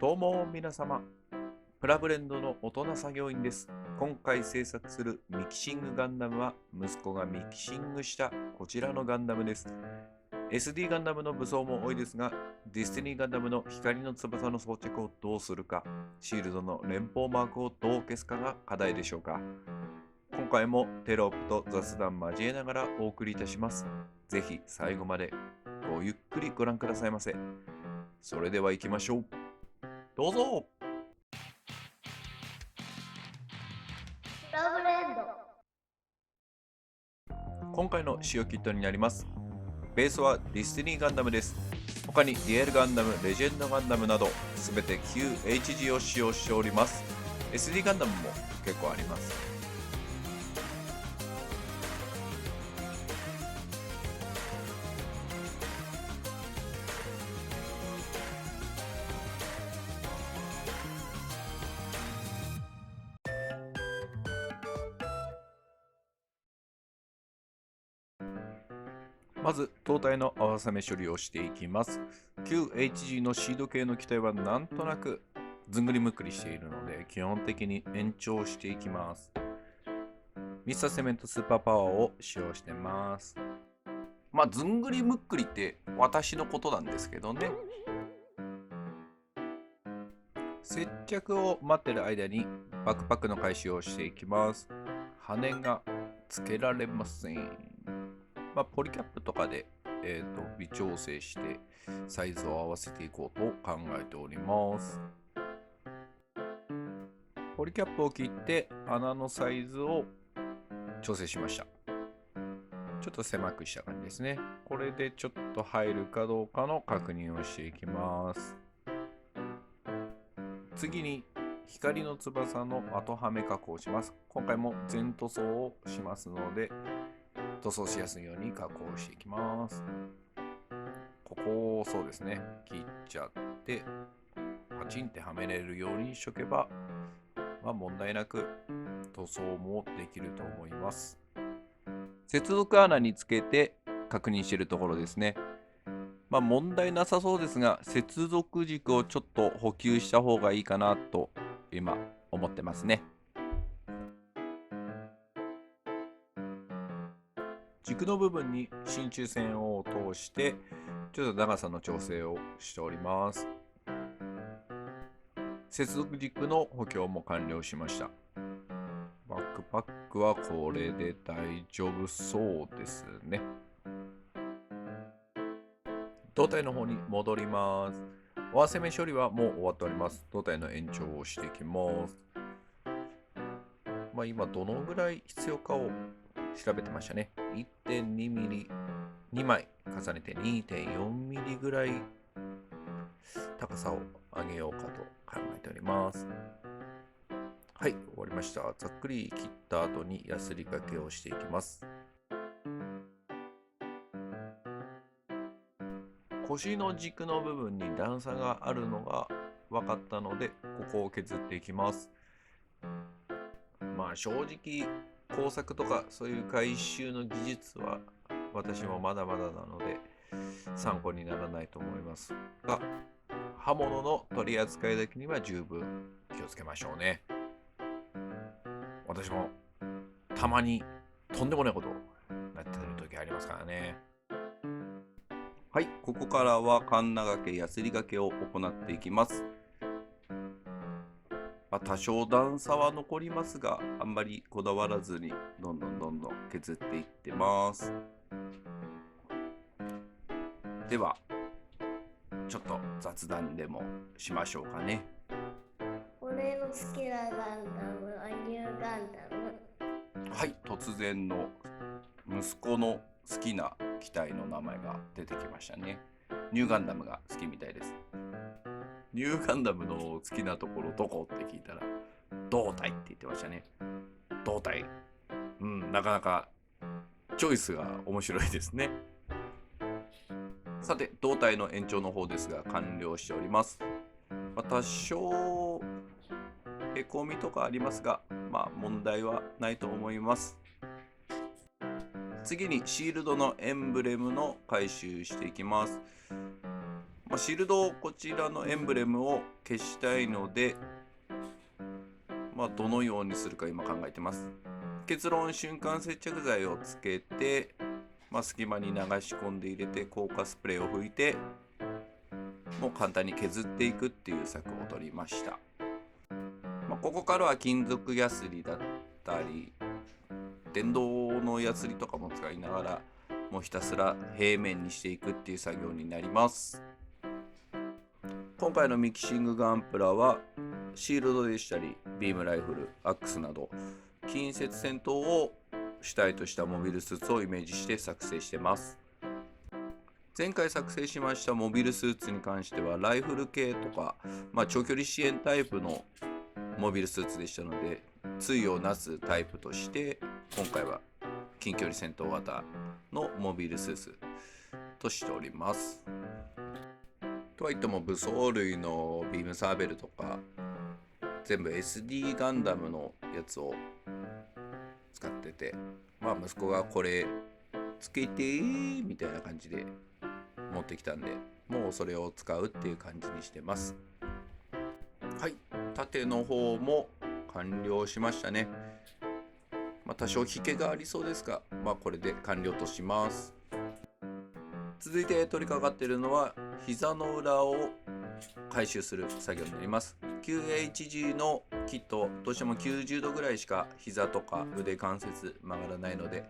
どうも皆様、プラブレンドの大人作業員です。今回制作するミキシングガンダムは息子がミキシングしたこちらのガンダムです。SD ガンダムの武装も多いですが、ディスティニーガンダムの光の翼の装着をどうするか、シールドの連邦マークをどう消すかが課題でしょうか。今回もテロップと雑談交えながらお送りいたします。ぜひ最後までごゆっくりご覧くださいませ。それでは行きましょう。どうぞ。ラブレンド。今回の使用キットになります。ベースはディスティニーガンダムです。他にデュエルガンダム、レジェンドガンダムなど全て旧 HG を使用しております。SD ガンダムも結構あります。まず、胴体の合わせ目処理をしていきます。旧 HG のシード系の機体はなんとなくずんぐりむっくりしているので、基本的に延長していきます。ミスターセメントスーパーパワーを使用してます。ずんぐりむっくりって私のことなんですけどね。接着を待ってる間にバックパックの回収をしていきます。羽がつけられません。ポリキャップとかで、微調整してサイズを合わせていこうと考えております。ポリキャップを切って穴のサイズを調整しました。ちょっと狭くした感じですね。これでちょっと入るかどうかの確認をしていきます。次に光の翼の後はめ加工をします。今回も全塗装をしますので、塗装しやすいように加工していきます。ここをそうですね、切っちゃってパチンってはめれるようにしとけば、問題なく塗装もできると思います。接続穴につけて確認しているところですね。問題なさそうですが、接続軸をちょっと補給した方がいいかなと今思ってますね。軸の部分に真鍮線を通してちょっと長さの調整をしております。接続軸の補強も完了しました。バックパックはこれで大丈夫そうですね。胴体の方に戻ります。合わせ目処理はもう終わっております。胴体の延長をしていきます。今どのぐらい必要かを調べてましたね。1.2 ミリ2枚重ねて 2.4 ミリぐらい高さを上げようかと考えております。はい、終わりました。ざっくり切った後にヤスリ掛けをしていきます。腰の軸の部分に段差があるのが分かったので、ここを削っていきます。正直工作とかそういう回収の技術は私もまだまだなので参考にならないと思いますが、刃物の取り扱いだけには十分気をつけましょうね。私もたまにとんでもないことをやってる時ありますからね。はい、ここからはカンナ掛け、ヤスリ掛けを行っていきます。多少段差は残りますが、あんまりこだわらずにどんどん削っていってます。ではちょっと雑談でもしましょうかね。俺の好きなガンダムはニューガンダム。はい、突然の息子の好きな機体の名前が出てきましたね。ニューガンダムが好きみたいです。ニューガンダムの好きなところどこって聞いたら胴体って言ってましたね。胴体、なかなかチョイスが面白いですね。さて、胴体の延長の方ですが完了しております。多少へこみとかありますが、問題はないと思います。次にシールドのエンブレムの回収していきます。シールド、こちらのエンブレムを消したいので、どのようにするか今考えてます。結論、瞬間接着剤をつけて、隙間に流し込んで入れて硬化スプレーを拭いて、もう簡単に削っていくっていう策を取りました。ここからは金属ヤスリだったり電動のヤスリとかも使いながら、もうひたすら平面にしていくっていう作業になります。今回のミキシングガンプラはシールドでしたりビームライフル、アックスなど近接戦闘を主体としたモビルスーツをイメージして作成してます。前回作成しましたモビルスーツに関してはライフル系とか、長距離支援タイプのモビルスーツでしたので、対をなすタイプとして今回は近距離戦闘型のモビルスーツとしております。とはいっても武装類のビームサーベルとか全部 SD ガンダムのやつを使ってて、息子がこれつけてみたいな感じで持ってきたんで、もうそれを使うっていう感じにしてます。はい、縦の方も完了しましたね。多少引けがありそうですが、これで完了とします。続いて取り掛かっているのは膝の裏を回収する作業になります。 QHG のキット、どうしても90度ぐらいしか膝とか腕関節曲がらないので、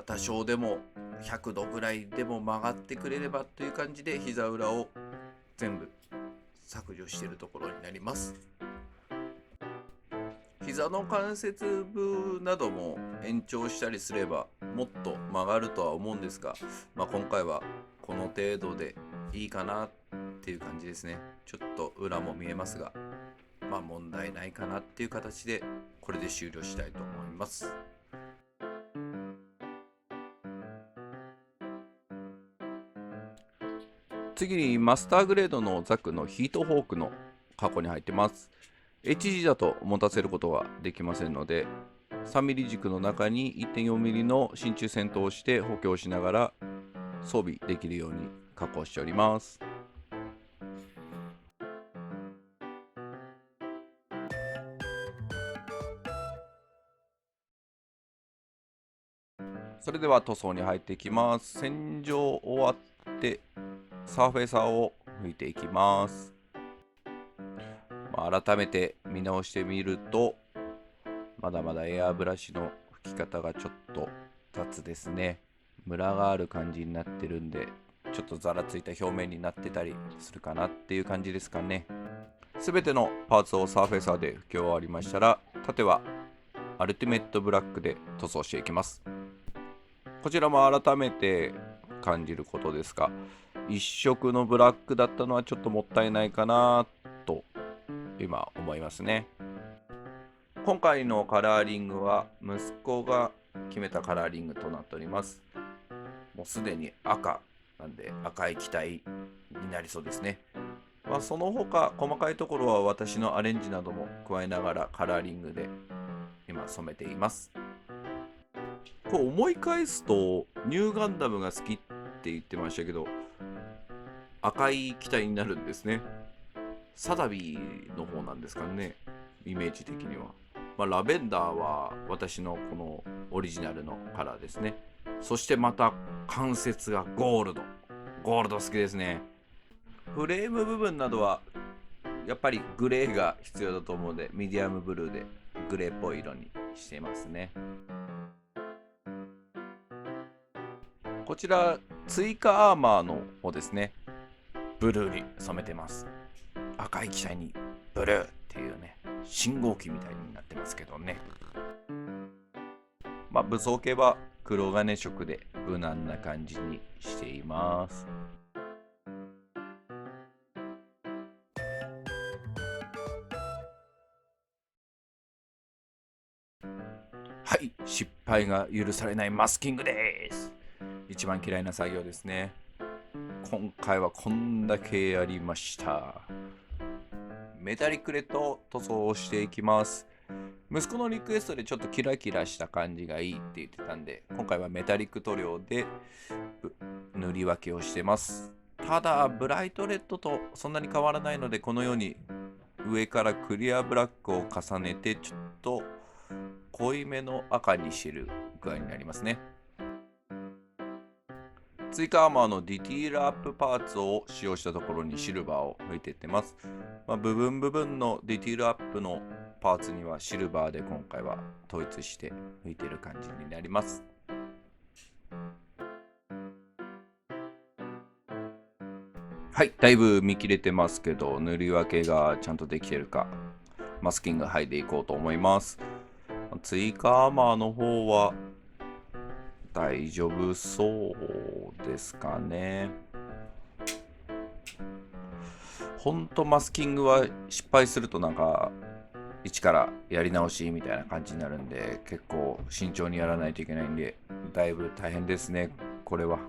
多少でも100度ぐらいでも曲がってくれればという感じで膝裏を全部削除しているところになります。膝の関節部なども延長したりすればもっと曲がるとは思うんですが、今回はこの程度でいいかなっていう感じですね。ちょっと裏も見えますが、問題ないかなっていう形でこれで終了したいと思います。次にマスターグレードのザクのヒートホークの箱に入ってます。HG だと持たせることができませんので、3mm 軸の中に 1.4mm の真鍮線通して補強しながら装備できるように加工しております。それでは塗装に入っていきます。洗浄終わってサーフェイサーを拭いていきます。改めて見直してみると、まだまだエアブラシの拭き方がちょっと雑ですね。ムラがある感じになってるんで、ちょっとザラついた表面になってたりするかなっていう感じですかね。すべてのパーツをサーフェイサーで拭き終わりましたら、縦はアルティメットブラックで塗装していきます。こちらも改めて感じることですが、一色のブラックだったのはちょっともったいないかなと今思いますね。今回のカラーリングは息子が決めたカラーリングとなっております。もうすでに赤なんで赤い機体になりそうですね。その他細かいところは私のアレンジなども加えながらカラーリングで今染めています。こう思い返すとニューガンダムが好きって言ってましたけど、赤い機体になるんですね。サダビーの方なんですかね、イメージ的には。ラベンダーは私のこのオリジナルのカラーですね。そしてまた関節がゴールド好きですね。フレーム部分などはやっぱりグレーが必要だと思うので、ミディアムブルーでグレーっぽい色にしていますね。こちら追加アーマーの方ですね、ブルーに染めてます。赤い機体にブルーっていうね、信号機みたいになってますけどね。武装系は黒金色で無難な感じにしています。はい、失敗が許されないマスキングです。一番嫌いな作業ですね。今回はこんだけやりました。メタリックレッド塗装をしていきます。息子のリクエストでちょっとキラキラした感じがいいって言ってたんで、今回はメタリック塗料で塗り分けをしてます。ただブライトレッドとそんなに変わらないので、このように上からクリアブラックを重ねてちょっと濃いめの赤にしてる具合になりますね。追加アーマーのディティールアップパーツを使用したところにシルバーを抜いていってます。部分のディティールアップのパーツにはシルバーで今回は統一して抜いている感じになります。はい、だいぶ見切れてますけど、塗り分けがちゃんとできてるか、マスキング剥いでいこうと思います。追加アーマーの方は大丈夫そうですかね。ほんとマスキングは失敗するとなんか一からやり直しみたいな感じになるんで、結構慎重にやらないといけないんで、だいぶ大変ですね、これは。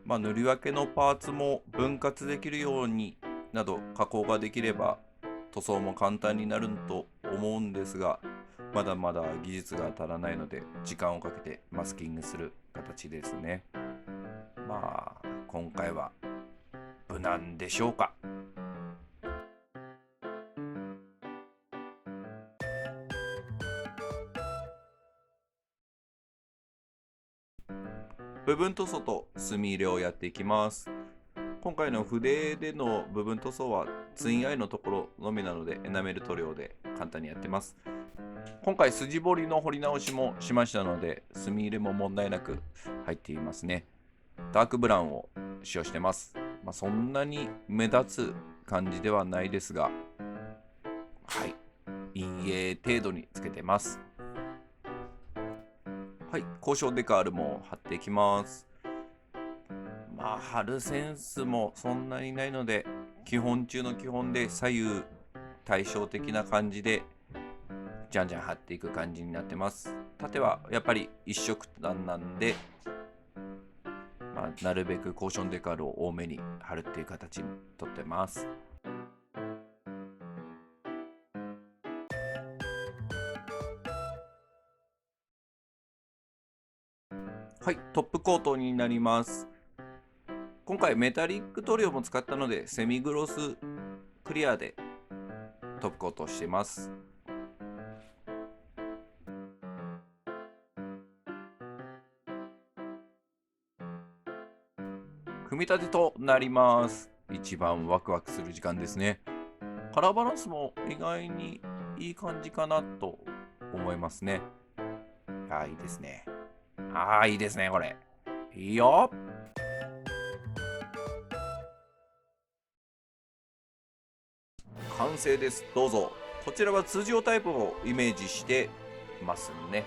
塗り分けのパーツも分割できるようになど加工ができれば塗装も簡単になると思うんですが、まだまだ技術が足らないので時間をかけてマスキングする形ですね。今回は無難でしょうか。部分塗装と墨入れをやっていきます。今回の筆での部分塗装はツインアイのところのみなのでエナメル塗料で簡単にやってます。今回筋彫りの彫り直しもしましたので、墨入れも問題なく入っていますね。ダークブラウンを使用してます。そんなに目立つ感じではないですが、はい、陰影程度につけてます。はい、交渉デカールも貼っていきます。貼るセンスもそんなにないので、基本中の基本で左右対称的な感じでじゃんじゃん貼っていく感じになってます。縦はやっぱり一色単なんで、なるべくコーションデカールを多めに貼るっていう形にとってます。はい、トップコートになります。今回メタリック塗料も使ったのでセミグロスクリアでトップコートをしてます。組み立てとなります。一番ワクワクする時間ですね。カラーバランスも意外にいい感じかなと思いますね。いいですね。いいですね、これ。いいよ。完成です。どうぞ。こちらは通常タイプをイメージしてますね。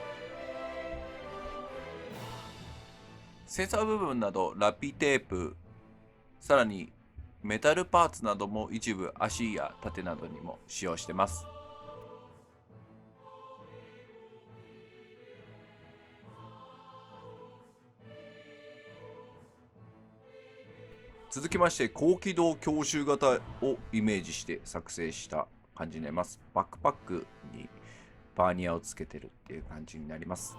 センサー部分などラピテープ、さらにメタルパーツなども一部足や盾などにも使用してます。続きまして高機動教習型をイメージして作成した感じになります。バックパックにバーニアをつけてるっていう感じになります。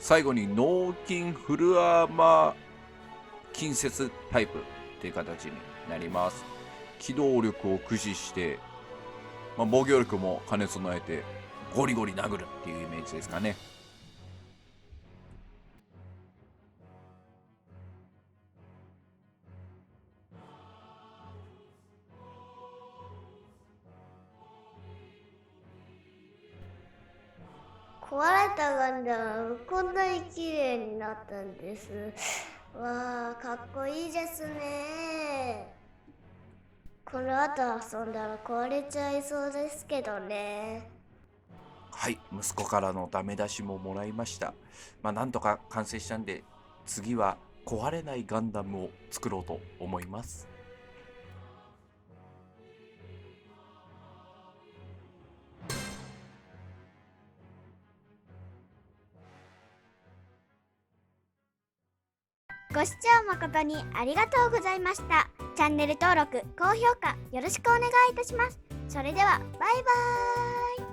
最後に脳筋フルアーマー近接タイプっていう形になります。機動力を駆使して、防御力も兼ね備えてゴリゴリ殴るっていうイメージですかね。壊れたガンダムこんなに綺麗になったんです。わあ、かっこいいですね。この後遊んだら壊れちゃいそうですけどね。はい、息子からのダメ出しももらいました。なんとか完成したんで、次は壊れないガンダムを作ろうと思います。ご視聴誠にありがとうございました。チャンネル登録、高評価よろしくお願いいたします。それではバイバーイ。